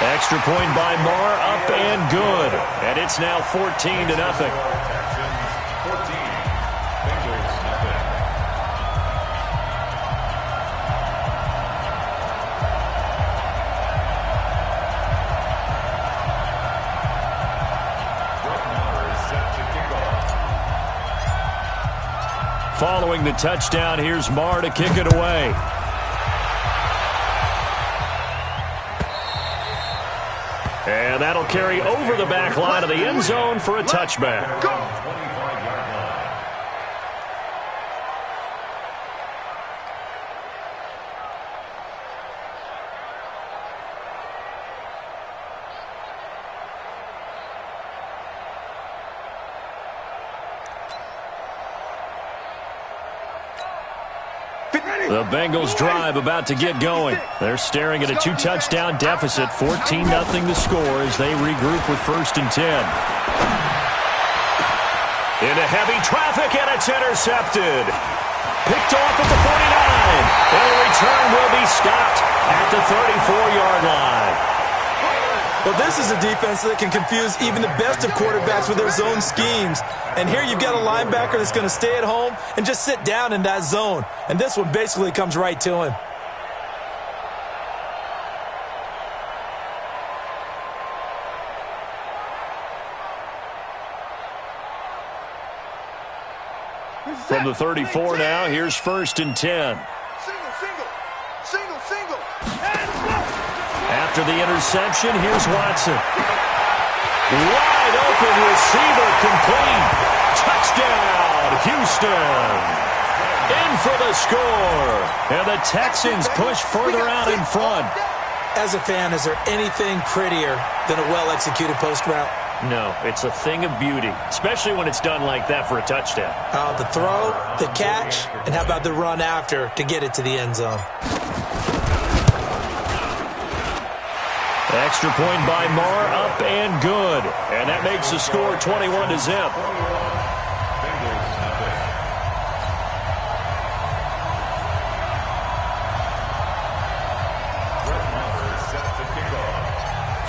Extra point by Marr, up and good. And it's now 14-0. Following the touchdown, here's Marr to kick it away. And that'll carry over the back line of the end zone for a touchback. The Bengals drive about to get going. They're staring at a 2-touchdown deficit, 14-0 the score as they regroup with 1st and 10. Into heavy traffic, and it's intercepted. Picked off at the 49. And a return will be stopped at the 34-yard line. Well, this is a defense that can confuse even the best of quarterbacks with their zone schemes. And here you've got a linebacker that's going to stay at home and just sit down in that zone. And this one basically comes right to him. From the 34 now, here's 1st and 10. Single. After the interception, here's Watson. Wide open receiver, complete. Touchdown, Houston. In for the score. And the Texans push further out in front. As a fan, is there anything prettier than a well-executed post route? No, it's a thing of beauty, especially when it's done like that for a touchdown. The throw, the catch, and how about the run after to get it to the end zone? Extra point by Marr, up and good. And that makes the score 21-0.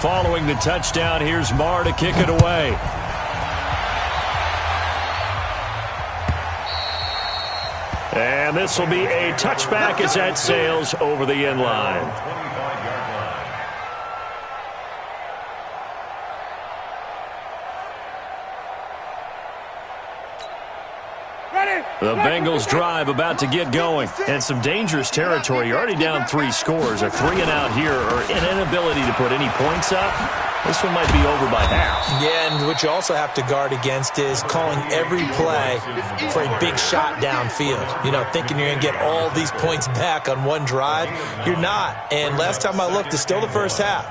Following the touchdown, here's Marr to kick it away. And this will be a touchback as that sails over the end line. The Bengals drive about to get going. And some dangerous territory. You're already down 3 scores. A 3-and-out here or an inability to put any points up. This one might be over by half. Yeah, and what you also have to guard against is calling every play for a big shot downfield. You know, thinking you're going to get all these points back on one drive. You're not. And last time I looked, it's still the first half.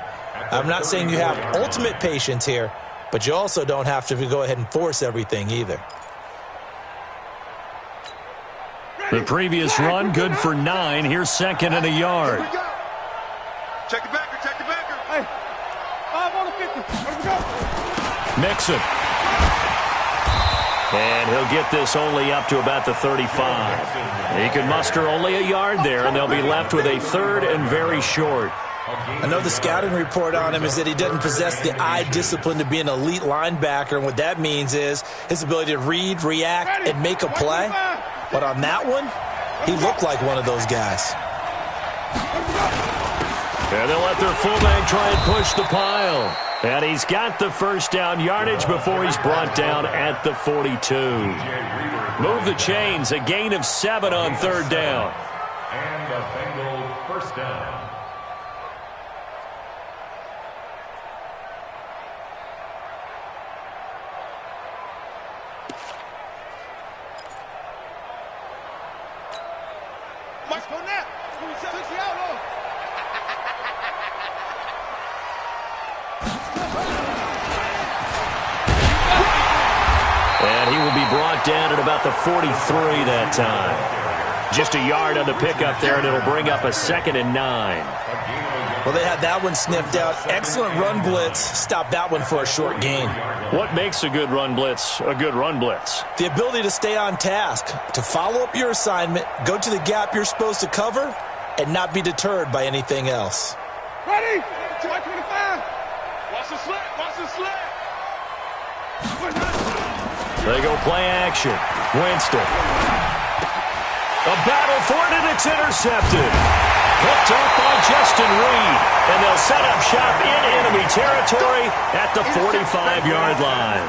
I'm not saying you have ultimate patience here, but you also don't have to go ahead and force everything either. The previous run, good for 9. Here's 2nd and a yard. Check the backer. Hey, 5 on the 50. Where we go? Mixon. And he'll get this only up to about the 35. He can muster only a yard there, and they'll be left with a 3rd and very short. I know the scouting report on him is that he doesn't possess the eye discipline to be an elite linebacker, and what that means is his ability to read, react, and make a play. But on that one, he looked like one of those guys. And they'll let their fullback try and push the pile. And he's got the first down yardage before he's brought down at the 42. Move the chains, a gain of 7 on 3rd down. And the Bengals first down. And he will be brought down at about the 43 that time. Just a yard on the pickup there, and it'll bring up a 2nd and 9. Well, they had that one sniffed out. Excellent run blitz. Stop that one for a short gain. What makes a good run blitz a good run blitz? The ability to stay on task, to follow up your assignment, go to the gap you're supposed to cover, and not be deterred by anything else. Ready? Watch the slip. Watch the slip. They go play action. Winston. A battle for it, and it's intercepted. Picked up by Justin Reed. And they'll set up shop in enemy territory at the 45-yard line.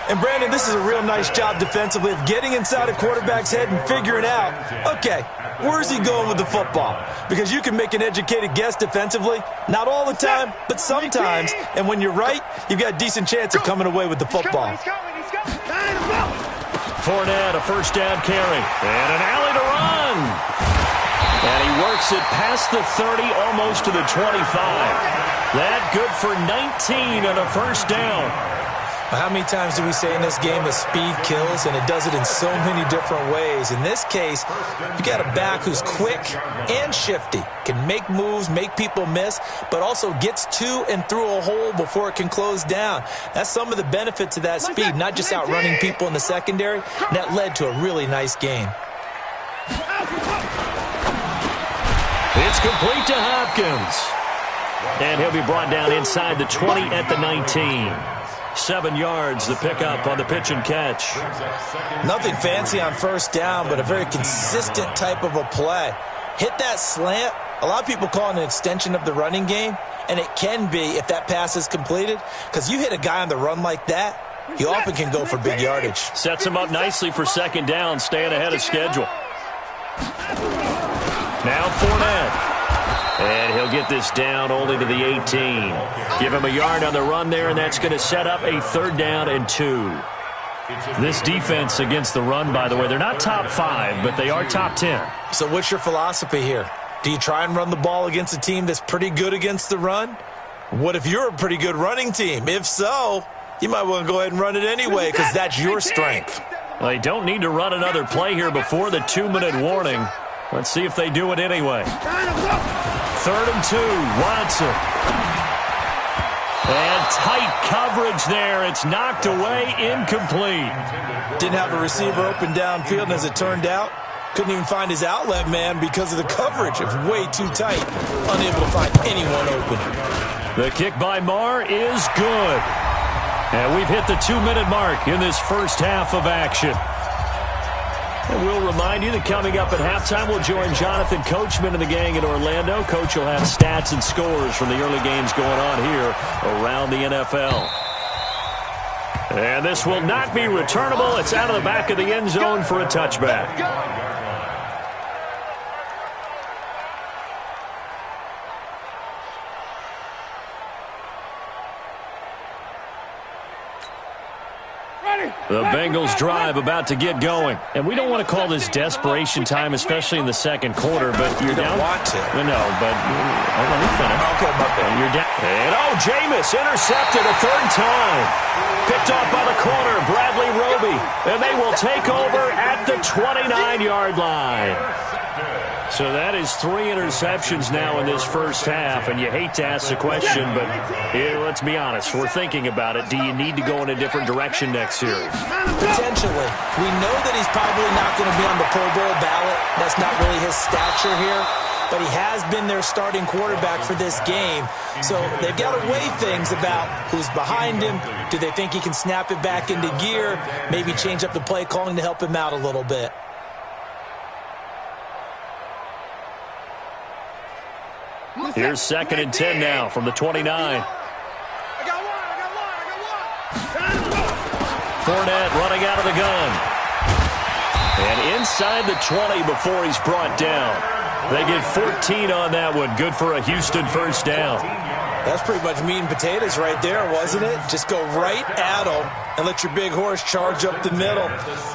And, Brandon, this is a real nice job defensively of getting inside a quarterback's head and figuring out, okay, where's he going with the football? Because you can make an educated guess defensively. Not all the time, but sometimes. And when you're right, you've got a decent chance of coming away with the football. Fournette, a first down carry. And an alley to run. And he works it past the 30, almost to the 25. That good for 19 and a first down. How many times do we say in this game that speed kills, and it does it in so many different ways? In this case, you got a back who's quick and shifty, can make moves, make people miss, but also gets to and through a hole before it can close down. That's some of the benefits of that speed, not just outrunning people in the secondary. And that led to a really nice game. It's complete to Hopkins. And he'll be brought down inside the 20 at the 19. 7 yards, the pickup on the pitch and catch. Nothing fancy on first down, but a very consistent type of a play. Hit that slant. A lot of people call it an extension of the running game, and it can be if that pass is completed, because you hit a guy on the run like that, he often can go for big yardage. Sets him up nicely for second down, staying ahead of schedule. Now Fournette. And he'll get this down only to the 18. Give him a yard on the run there, and that's going to set up a 3rd down and 2. This defense against the run, by the way, they're not top 5, but they are top 10. So what's your philosophy here? Do you try and run the ball against a team that's pretty good against the run? What if you're a pretty good running team? If so, you might want to go ahead and run it anyway because that's your strength. Well, they don't need to run another play here before the 2-minute warning. Let's see if they do it anyway. 3rd and 2, Watson. And tight coverage there. It's knocked away, incomplete. Didn't have a receiver open downfield, and as it turned out, couldn't even find his outlet man because of the coverage. It was way too tight. Unable to find anyone open. The kick by Marr is good. And we've hit the 2-minute mark in this first half of action. And we'll remind you that coming up at halftime, we'll join Jonathan Coachman and the gang in Orlando. Coach will have stats and scores from the early games going on here around the NFL. And this will not be returnable. It's out of the back of the end zone for a touchback. The Bengals drive about to get going. And we don't want to call this desperation time, especially in the second quarter, but you're down. You don't want to. No, but let me finish. Okay, my bad. You're down. And Jameis intercepted a 3rd time. Picked off by the corner, Bradley Roby. And they will take over at the 29-yard line. So that is 3 interceptions now in this first half, and you hate to ask the question, but let's be honest. We're thinking about it. Do you need to go in a different direction next year? Potentially. We know that he's probably not going to be on the Pro Bowl ballot. That's not really his stature here, but he has been their starting quarterback for this game. So they've got to weigh things about who's behind him. Do they think he can snap it back into gear? Maybe change up the play calling to help him out a little bit. Here's 2nd and 10 now from the 29. I got one. Fournette running out of the gun. And inside the 20 before he's brought down. They get 14 on that one. Good for a Houston first down. That's pretty much meat and potatoes right there, wasn't it? Just go right at them and let your big horse charge up the middle.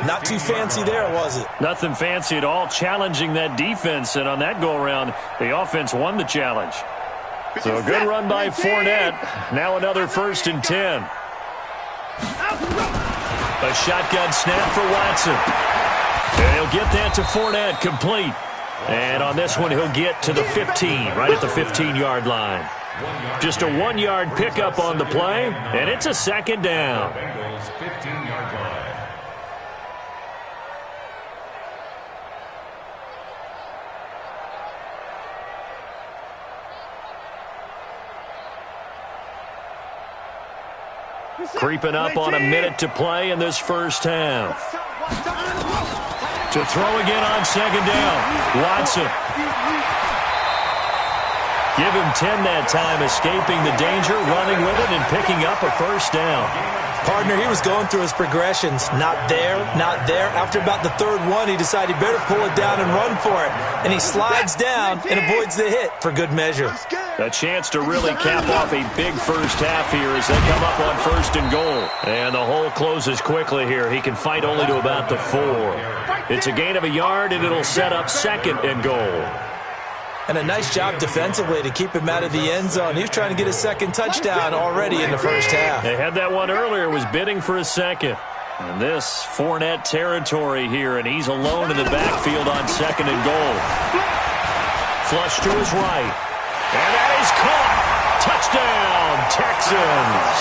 Not too fancy there, was it? Nothing fancy at all, challenging that defense. And on that go-around, the offense won the challenge. So a good run by Fournette. Now another 1st and 10. A shotgun snap for Watson. And he'll get that to Fournette, complete. And on this one, he'll get to the 15, right at the 15-yard line. Just a 1-yard pickup on the play, and it's a 2nd down. Bengals 15-yard line. Creeping up on a minute to play in this first half. To throw again on second down. Watson. Give him 10 that time, escaping the danger, running with it, and picking up a first down. Partner, he was going through his progressions. Not there, not there. After about the third one, he decided he better pull it down and run for it. And he slides down and avoids the hit for good measure. A chance to really cap off a big first half here as they come up on first and goal. And the hole closes quickly here. He can fight only to about the 4. It's a gain of a yard, and it'll set up second and goal. And a nice job defensively to keep him out of the end zone. He was trying to get his second touchdown already in the first half. They had that one earlier, was bidding for a second. And this Fournette territory here, and he's alone in the backfield on second and goal. Flush to his right. And that is caught. Touchdown, Texans.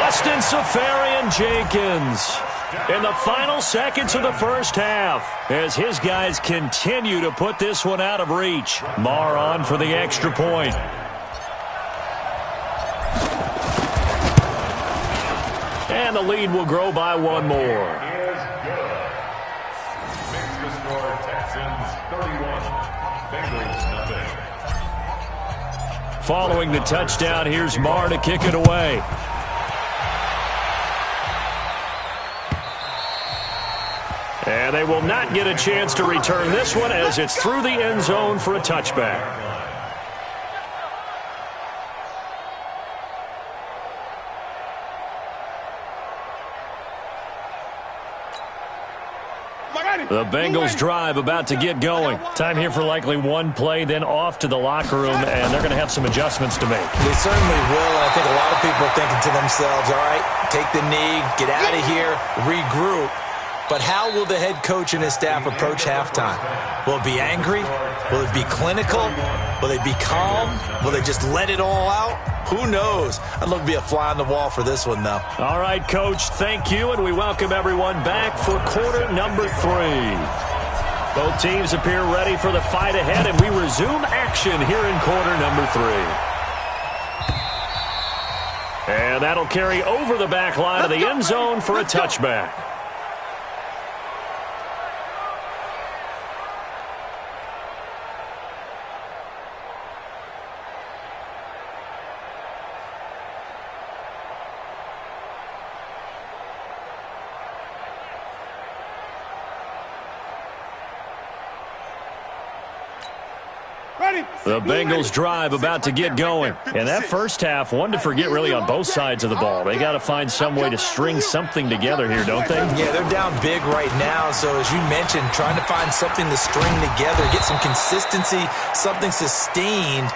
Austin Safarian-Jenkins in the final seconds of the first half as his guys continue to put this one out of reach. Marr on for the extra point. And the lead will grow by one more. Makes the score Texans 31, Bengals nothing. Following the touchdown, here's Marr to kick it away. And they will not get a chance to return this one as it's through the end zone for a touchback. The Bengals drive about to get going. Time here for likely one play, then off to the locker room, and they're going to have some adjustments to make. They certainly will, and I think a lot of people are thinking to themselves, all right, take the knee, get out of here, regroup. But how will the head coach and his staff approach halftime? Will it be angry? Will it be clinical? Will they be calm? Will they just let it all out? Who knows? I'd love to be a fly on the wall for this one, though. All right, Coach, thank you, and we welcome everyone back for quarter number 3. Both teams appear ready for the fight ahead, and we resume action here in quarter number 3. And that'll carry over the back line of the end zone for a touchback. The Bengals drive about to get going. And that first half, one to forget really on both sides of the ball. They got to find some way to string something together here, don't they? Yeah, they're down big right now. So as you mentioned, trying to find something to string together, get some consistency, something sustained,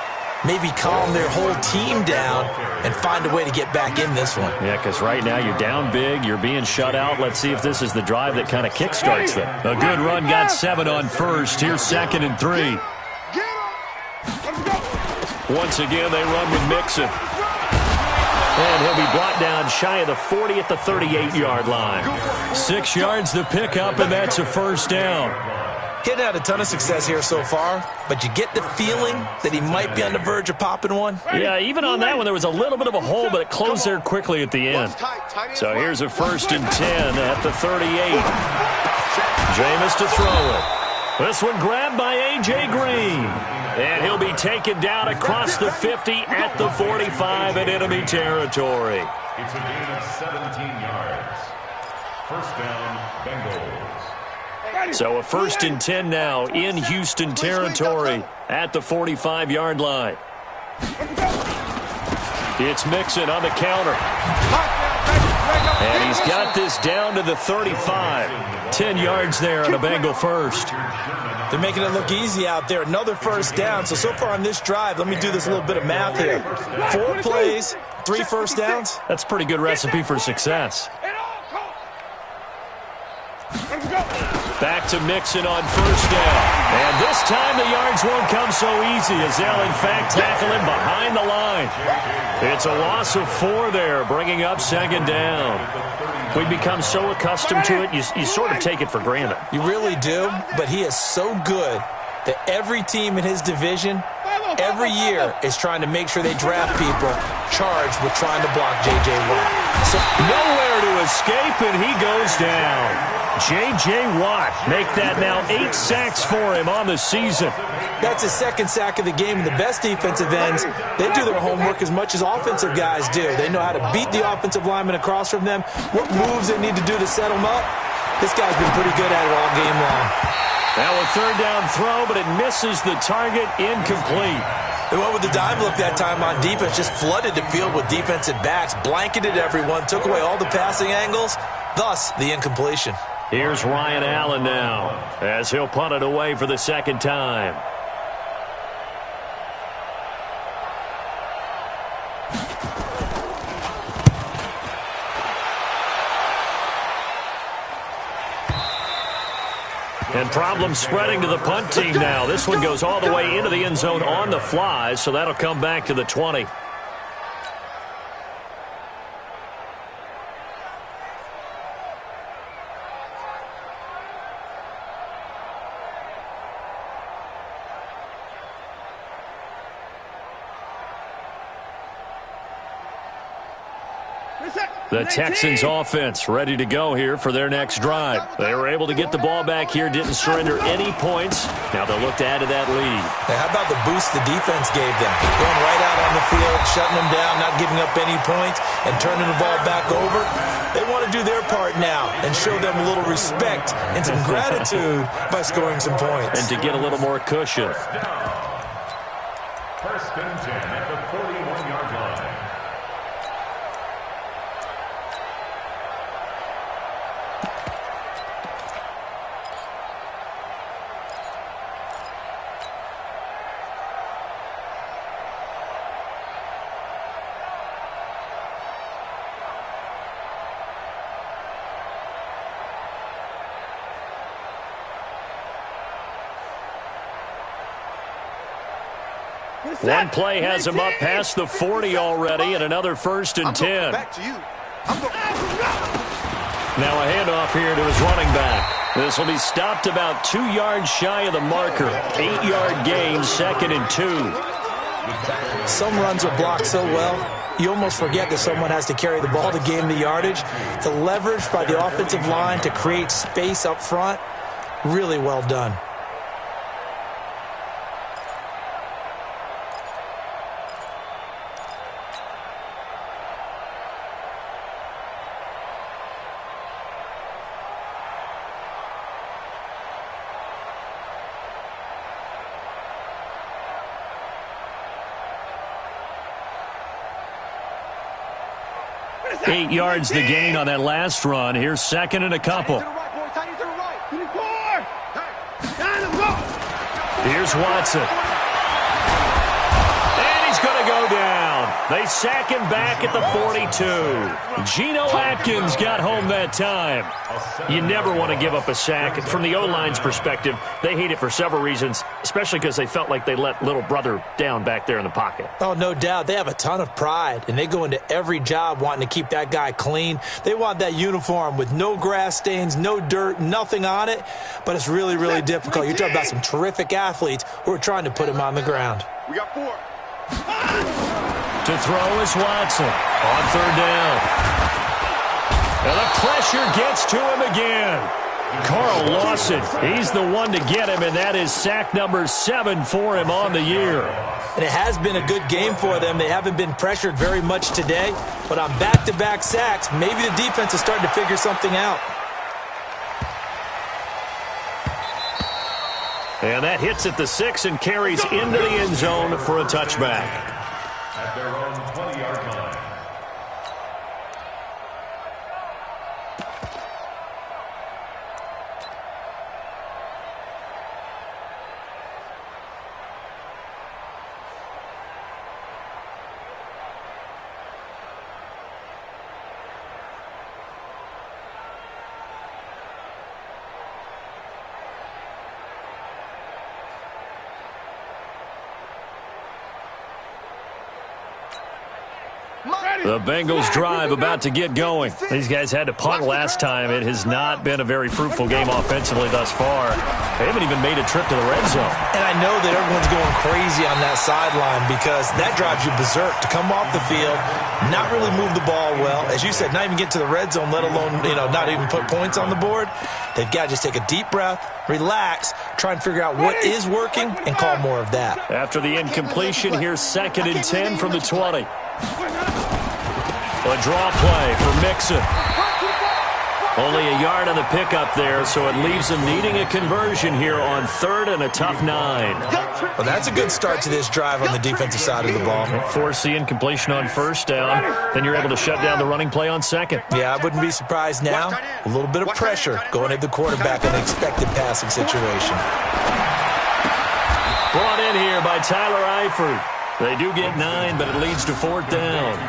maybe calm their whole team down and find a way to get back in this one. Yeah, because right now you're down big, you're being shut out. Let's see if this is the drive that kind of kickstarts them. A good run got 7 on first. Here's second and 3. Once again, they run with Mixon. And he'll be brought down shy of the 40 at the 38-yard line. 6 yards to pick up, and that's a first down. He hadn't had a ton of success here so far, but you get the feeling that he might be on the verge of popping one. Yeah, even on that one, there was a little bit of a hole, but it closed there quickly at the end. So here's a first and 10 at the 38. Jameis to throw it. This one grabbed by A.J. Green. And he'll be taken down across the 50 at the 45 in enemy territory. It's a gain of 17 yards. First down, Bengals. So a first and 10 now in Houston territory at the 45-yard line. It's Mixon on the counter. And he's got this down to the 35. 10 yards there on a Bengal first. They're making it look easy out there. Another first down. So far on this drive, let me do this little bit of math here. 4 plays, 3 first downs. That's a pretty good recipe for success. Back to Mixon on first down. And this time the yards won't come so easy as they'll, in fact, tackle him behind the line. It's a loss of 4 there, bringing up second down. We become so accustomed to it, you sort of take it for granted. You really do, but he is so good that every team in his division every year is trying to make sure they draft people charged with trying to block J.J. Watt. So nowhere to escape, and he goes down. J.J. Watt make that now 8 sacks for him on the season. That's his second sack of the game, and the best defensive ends, they do their homework as much as offensive guys do. They know how to beat the offensive lineman across from them, what moves they need to do to set them up. This guy's been pretty good at it all game long. Now a third down throw, but it misses the target, incomplete. They went with the dime look that time on defense, just flooded the field with defensive backs, blanketed everyone, took away all the passing angles, thus the incompletion. Here's Ryan Allen now, as he'll punt it away for the second time. And problems spreading to the punt team now. This one goes all the way into the end zone on the fly, so that'll come back to the 20. The Texans offense ready to go here for their next drive. They were able to get the ball back here, didn't surrender any points. Now they'll look to add to that lead. Now, how about the boost the defense gave them? Going right out on the field, shutting them down, not giving up any points, and turning the ball back over. They want to do their part now and show them a little respect and some gratitude by scoring some points. And to get a little more cushion. First and 10 at the 41-yard line. One play has him up past the 40 already, and another first and 10. Back to you. Now a handoff here to his running back. This will be stopped about 2 yards shy of the marker. 8-yard gain, 2nd and 2. Some runs are blocked so well, you almost forget that someone has to carry the ball to gain the yardage. The leverage by the offensive line to create space up front, really well done. Eight yards the gain on that last run. Here's second and a couple. Here's Watson. And he's going to go down. They sack him back at the 42. Geno Atkins got home that time. You never want to give up a sack. From the O-line's perspective, they hate it for several reasons, especially because they felt like they let little brother down back there in the pocket. Oh, no doubt. They have a ton of pride, and they go into every job wanting to keep that guy clean. They want that uniform with no grass stains, no dirt, nothing on it, but it's really, really difficult. You're talking about some terrific athletes who are trying to put him on the ground. We got 4. To throw is Watson on third down. And the pressure gets to him again. Carl Lawson, he's the one to get him, and that is sack number 7 for him on the year. And it has been a good game for them. They haven't been pressured very much today, but on back-to-back sacks, maybe the defense is starting to figure something out. And that hits at the 6 and carries into the end zone for a touchback. At their own 20-yard line. The Bengals drive about to get going. These guys had to punt last time. It has not been a very fruitful game offensively thus far. They haven't even made a trip to the red zone. And I know that everyone's going crazy on that sideline because that drives you berserk to come off the field, not really move the ball well. As you said, not even get to the red zone, let alone, not even put points on the board. They've got to just take a deep breath, relax, try and figure out what is working, and call more of that. After the incompletion, here's 2nd and 10 from the 20. A draw play for Mixon. Only a yard on the pickup there, so it leaves them needing a conversion here on 3rd and a tough 9. Well, that's a good start to this drive on the defensive side of the ball. Force the incompletion on 1st down, then you're able to shut down the running play on 2nd. Yeah, I wouldn't be surprised now. A little bit of pressure going at the quarterback in an expected passing situation. Brought in here by Tyler Eifert. They do get 9, but it leads to 4th down.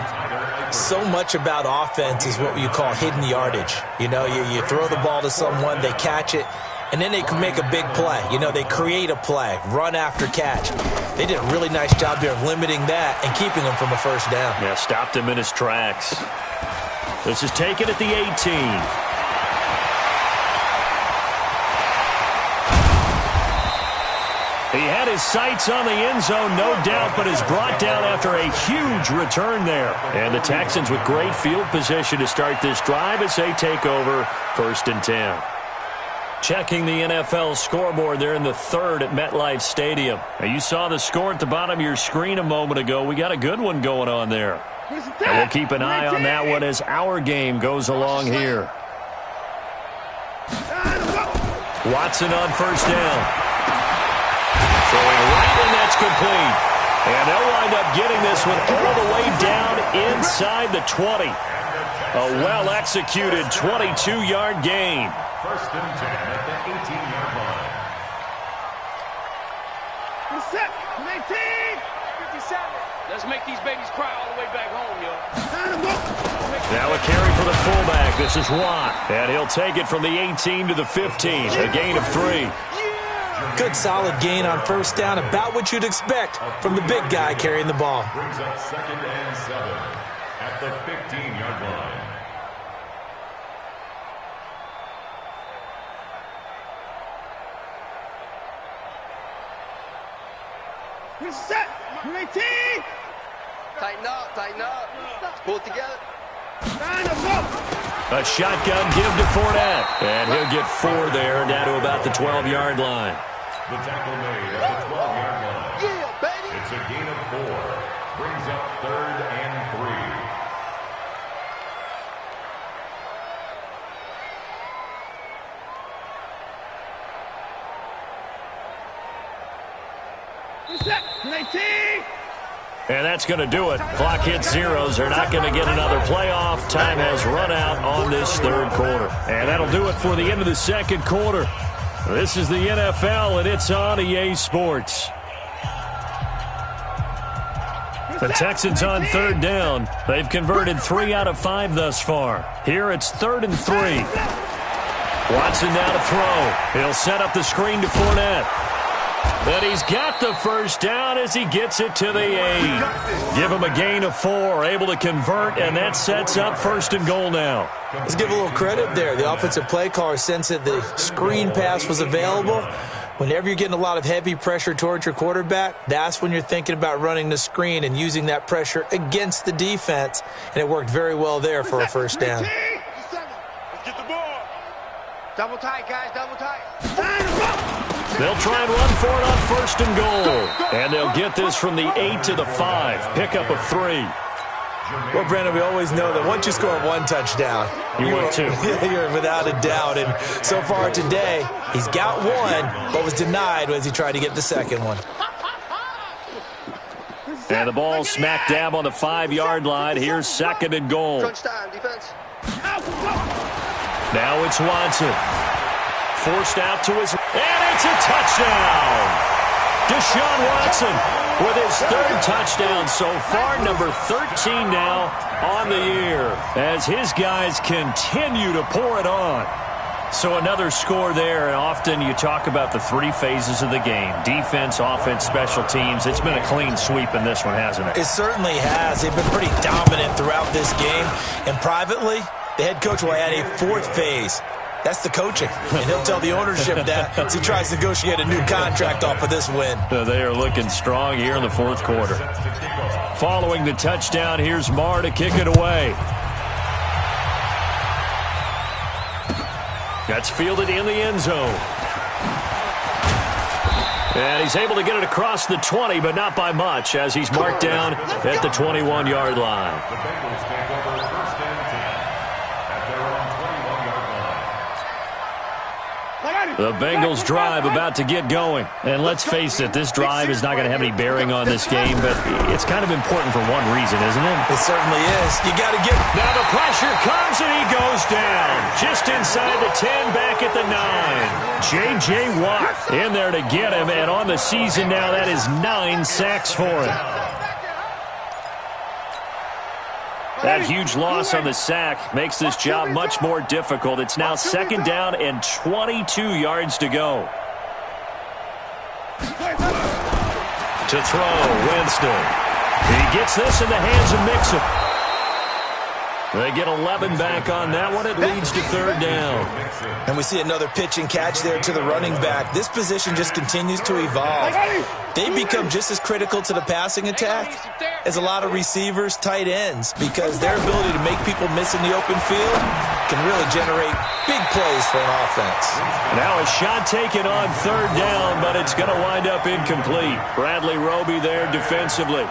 So much about offense is what you call hidden yardage. You throw the ball to someone, they catch it, and then they can make a big play. They create a play, run after catch. They did a really nice job here of limiting that and keeping him from a 1st down. Yeah, stopped him in his tracks. This is taken at the 18. He had his sights on the end zone, no doubt, but is brought down after a huge return there. And the Texans with great field position to start this drive as they take over 1st and 10. Checking the NFL scoreboard there in the 3rd at MetLife Stadium. Now, you saw the score at the bottom of your screen a moment ago. We got a good one going on there. And we'll keep an eye on that one as our game goes along here. Watson on 1st down. Throwing right, and that's complete. And they'll wind up getting this one all the way down inside the 20. A well-executed 22-yard gain. 1st and 10 at the 18-yard line. Set. 19. 57. Let's make these babies cry all the way back home, y'all. Now a carry for the fullback. This is Watt. And he'll take it from the 18 to the 15. A gain of 3. Good solid gain on 1st down, about what you'd expect from the big guy carrying the ball. Brings up 2nd and 7 at the 15-yard line. Set. 19. Tighten up. Pull it together. A shotgun give to Fournette. And he'll get 4 there, down to about the 12-yard line. The tackle made at the 12-yard line. Yeah, baby. It's a gain of 4. Brings up 3rd and 3. Set. 19. And that's going to do it. Clock hits zeros. They're not going to get another playoff. Time has run out on this 3rd quarter. And that'll do it for the end of the 2nd quarter. This is the NFL, and it's on EA Sports. The Texans on 3rd down. They've converted 3 out of 5 thus far. Here it's 3rd and 3. Watson now to throw. He'll set up the screen to Fournette. But he's got the 1st down as he gets it to the 8. Give him a gain of 4, able to convert, and that sets up 1st and goal now. Let's give a little credit there. The offensive play caller sensed that the screen pass was available. Whenever you're getting a lot of heavy pressure towards your quarterback, that's when you're thinking about running the screen and using that pressure against the defense. And it worked very well there for a 1st down. Let's get the ball. Double tight, guys. Double tight. They'll try and run for it on 1st and goal. And they'll get this from the 8 to the 5. Pickup of 3. Well, Brandon, we always know that once you score 1 touchdown, you're 2. You're without a doubt. And so far today, he's got 1, but was denied as he tried to get the 2nd one. And the ball smack dab on the 5-yard line. Here's 2nd and goal. Crunch time, defense. Now it's Watson. Forced out to his... And it's a touchdown! Deshaun Watson with his 3rd touchdown so far, number 13 now on the year, as his guys continue to pour it on. So another score there, and often you talk about the three phases of the game. Defense, offense, special teams. It's been a clean sweep in this one, hasn't it? It certainly has. They've been pretty dominant throughout this game. And privately, the head coach will add a fourth phase. That's the coaching. And he'll tell the ownership that as he tries to negotiate a new contract off of this win. They are looking strong here in the fourth quarter. Following the touchdown, here's Marr to kick it away. That's fielded in the end zone. And he's able to get it across the 20, but not by much, as he's marked down at the 21-yard line. The Bengals take over first and 10 at their own 21-yard line. The Bengals drive about to get going. And let's face it, this drive is not going to have any bearing on this game, but it's kind of important for one reason, isn't it? It certainly is. You got to get... Now the pressure comes and he goes down. Just inside the 10, back at the 9. J.J. Watt in there to get him, and on the season now, that is 9 sacks for him. That huge loss on the sack makes this job much more difficult. It's now second down and 22 yards to go. To throw, Winston. He gets this in the hands of Mixon. They get 11 back on that one. It leads to third down. And we see another pitch and catch there to the running back. This position just continues to evolve. They become just as critical to the passing attack as a lot of receivers, tight ends, because their ability to make people miss in the open field can really generate big plays for an offense. Now a shot taken on third down, but it's going to wind up incomplete. Bradley Roby there defensively.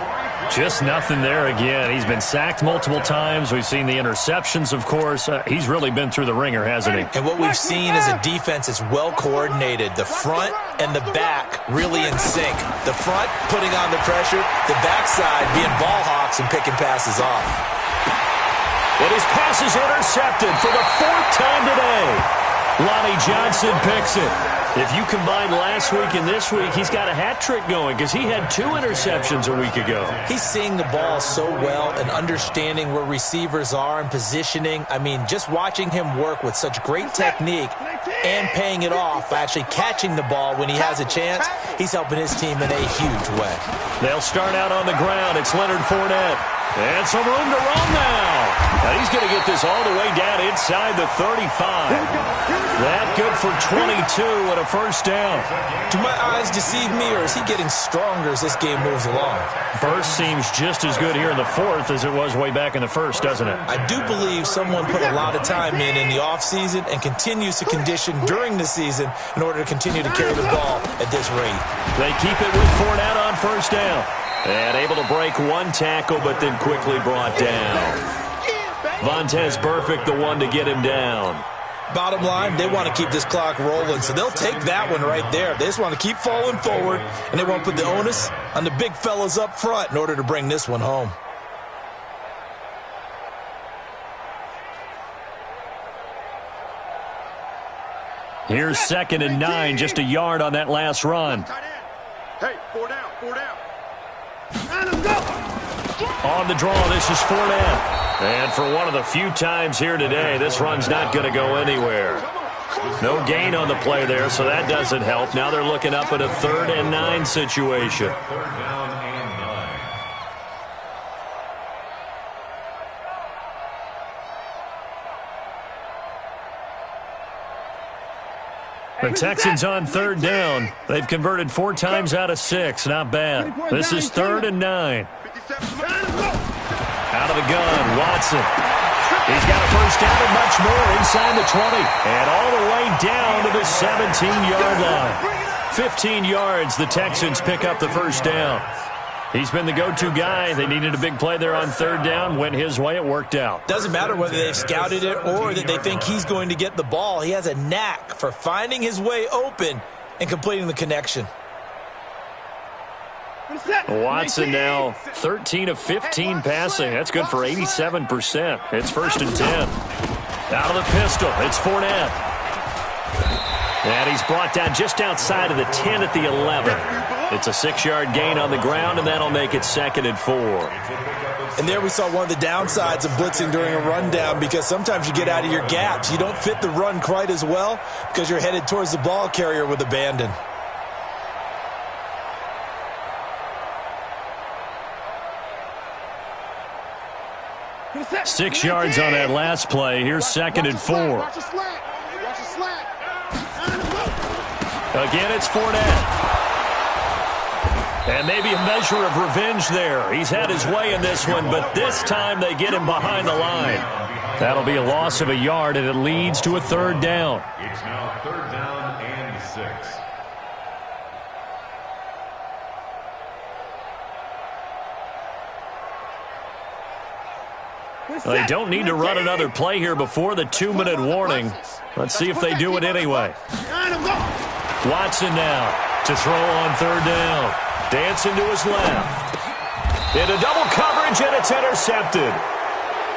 Just nothing there again. He's been sacked multiple times. We've seen the interceptions, of course. He's really been through the ringer, hasn't he? And what we've seen is a defense that's well coordinated. The front and the back really in sync. The front putting on the pressure, the backside being ball hawks and picking passes off. But his pass is intercepted for the fourth time today. Lonnie Johnson picks it. If you combine last week and this week, he's got a hat trick going because he had 2 interceptions a week ago. He's seeing the ball so well and understanding where receivers are and positioning. I mean, just watching him work with such great technique and paying it off, actually catching the ball when he has a chance, he's helping his team in a huge way. They'll start out on the ground. It's Leonard Fournette. And some room to run now. And he's going to get this all the way down inside the 35. That good for 22 and a first down. Do my eyes deceive me, or is he getting stronger as this game moves along? Burst seems just as good here in the fourth as it was way back in the first, doesn't it? I do believe someone put a lot of time in the offseason and continues to condition during the season in order to continue to carry the ball at this rate. They keep it with Fournette on first down. And able to break one tackle, but then quickly brought down. Vontez Burfict, the one to get him down. Bottom line, they want to keep this clock rolling, so they'll take that one right there. They just want to keep falling forward, and they want to put the onus on the big fellas up front in order to bring this one home. Here's 2nd and 9, just a yard on that last run. Hey, 4 down, 4 down. On the draw, this is Fournette. And for one of the few times here today, this run's not going to go anywhere. No gain on the play there, so that doesn't help. Now they're looking up at a 3rd and 9 situation. 3rd down and 9. The Texans on 3rd down. They've converted 4 times out of 6. Not bad. This is 3rd and 9. Out of the gun, Watson. He's got a first down and much more inside the 20. And all the way down to the 17-yard line. 15 yards, the Texans pick up the first down. He's been the go-to guy. They needed a big play there on 3rd down. Went his way. It worked out. Doesn't matter whether they've scouted it or that they think he's going to get the ball. He has a knack for finding his way open and completing the connection. Watson now 13 of 15 passing. That's good for 87%. It's 1st and 10. Out of the pistol. It's Fournette. And he's brought down just outside of the 10 at the 11. It's a 6-yard gain on the ground, and that'll make it 2nd and 4. And there we saw one of the downsides of blitzing during a rundown, because sometimes you get out of your gaps. You don't fit the run quite as well because you're headed towards the ball carrier with abandon. Six yards on that last play. Here's 2nd and 4. Again, it's Fournette. And maybe a measure of revenge there. He's had his way in this one, but this time they get him behind the line. That'll be a loss of a yard, and it leads to a 3rd down. It's now 3rd down and 6. They don't need to run another play here before the 2-minute warning. Let's see if they do it anyway. Watson now to throw on 3rd down. Dancing to his left. Into double coverage, and it's intercepted.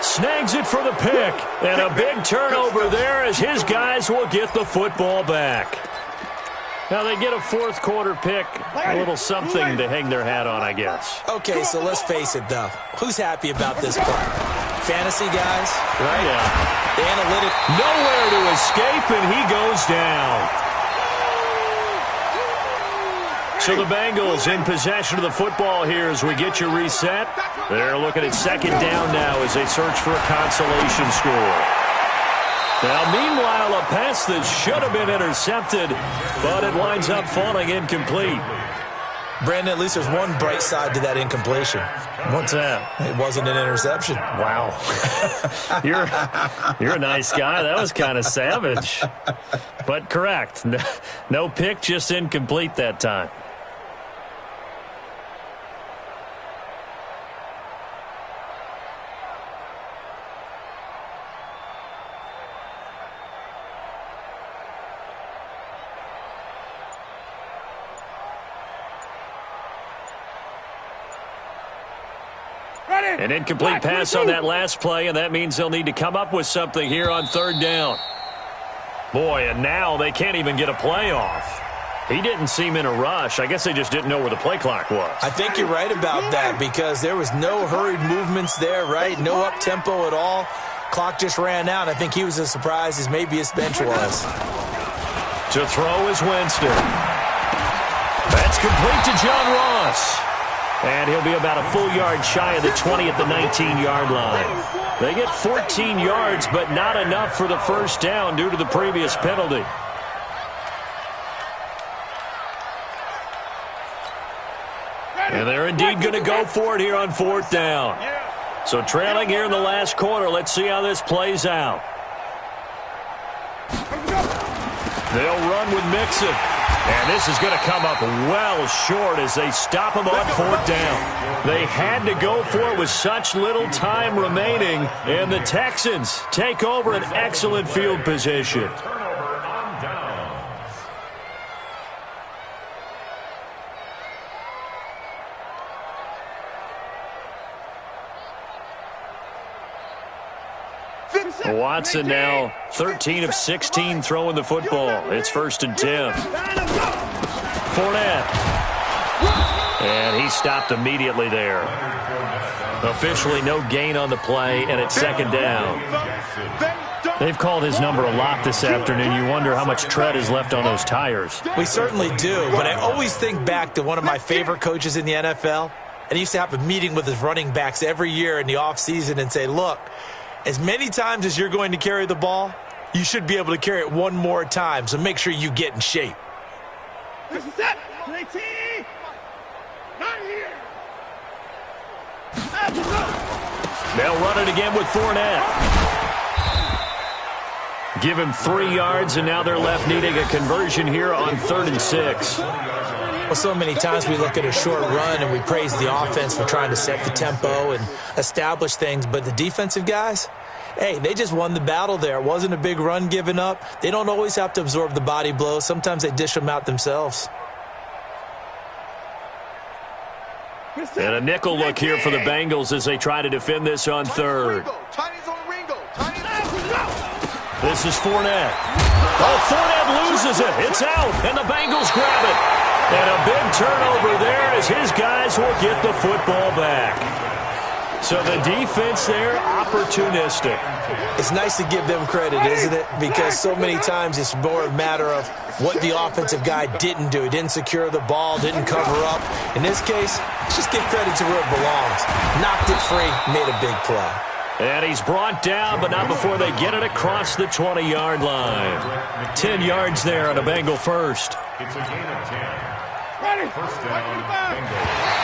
Snags it for the pick. And a big turnover there as his guys will get the football back. Now they get a 4th quarter pick. A little something to hang their hat on, I guess. Okay, so let's face it, though. Who's happy about this play? Fantasy guys, right? Yeah. The analytic. Nowhere to escape, and he goes down. So the Bengals in possession of the football here as we get you reset. They're looking at 2nd down now as they search for a consolation score. Now, meanwhile, a pass that should have been intercepted, but it winds up falling incomplete. Brandon, at least there's one bright side to that incompletion. What's that? It wasn't an interception. Wow. You're a nice guy. That was kind of savage. But correct. No pick, just incomplete that time. An incomplete pass on that last play, and that means they'll need to come up with something here on 3rd down. Boy, and now they can't even get a play off. He didn't seem in a rush. I guess they just didn't know where the play clock was. I think you're right about that because there was no hurried movements there, right? No up-tempo at all. Clock just ran out. I think he was as surprised as maybe his bench was. To throw is Winston. That's complete to John Ross. And he'll be about a full yard shy of the 20 at the 19-yard line. They get 14 yards, but not enough for the 1st down due to the previous penalty. And they're indeed going to go for it here on 4th down. So trailing here in the last quarter, let's see how this plays out. They'll run with Mixon. And this is going to come up well short as they stop him on 4th down. They had to go for it with such little time remaining, and the Texans take over an excellent field position. Turnover on downs. Watson now 13 of 16 throwing the football. It's 1st and 10. Fournette. And he stopped immediately there. Officially no gain on the play, and it's 2nd down. They've called his number a lot this afternoon. You wonder how much tread is left on those tires. We certainly do, but I always think back to one of my favorite coaches in the NFL, and he used to have a meeting with his running backs every year in the offseason and say, look, as many times as you're going to carry the ball, you should be able to carry it one more time, so make sure you get in shape. Set. Not here. They'll run it again with Fournette. Give him 3 yards, and now they're left needing a conversion here on 3rd and 6. Well, so many times we look at a short run and we praise the offense for trying to set the tempo and establish things, but the defensive guys, hey, they just won the battle there. It wasn't a big run given up. They don't always have to absorb the body blows. Sometimes they dish them out themselves. And a nickel look here for the Bengals as they try to defend this on 3rd. This is Fournette. Oh, Fournette loses it. It's out, and the Bengals grab it. And a big turnover there as his guys will get the football back. So the defense there, opportunistic. It's nice to give them credit, isn't it? Because so many times it's more a matter of what the offensive guy didn't do. He didn't secure the ball, didn't cover up. In this case, just give credit to where it belongs. Knocked it free, made a big play. And he's brought down, but not before they get it across the 20-yard line. 10 yards there on a Bengal first. It's a gain of 10. First down, Bengals.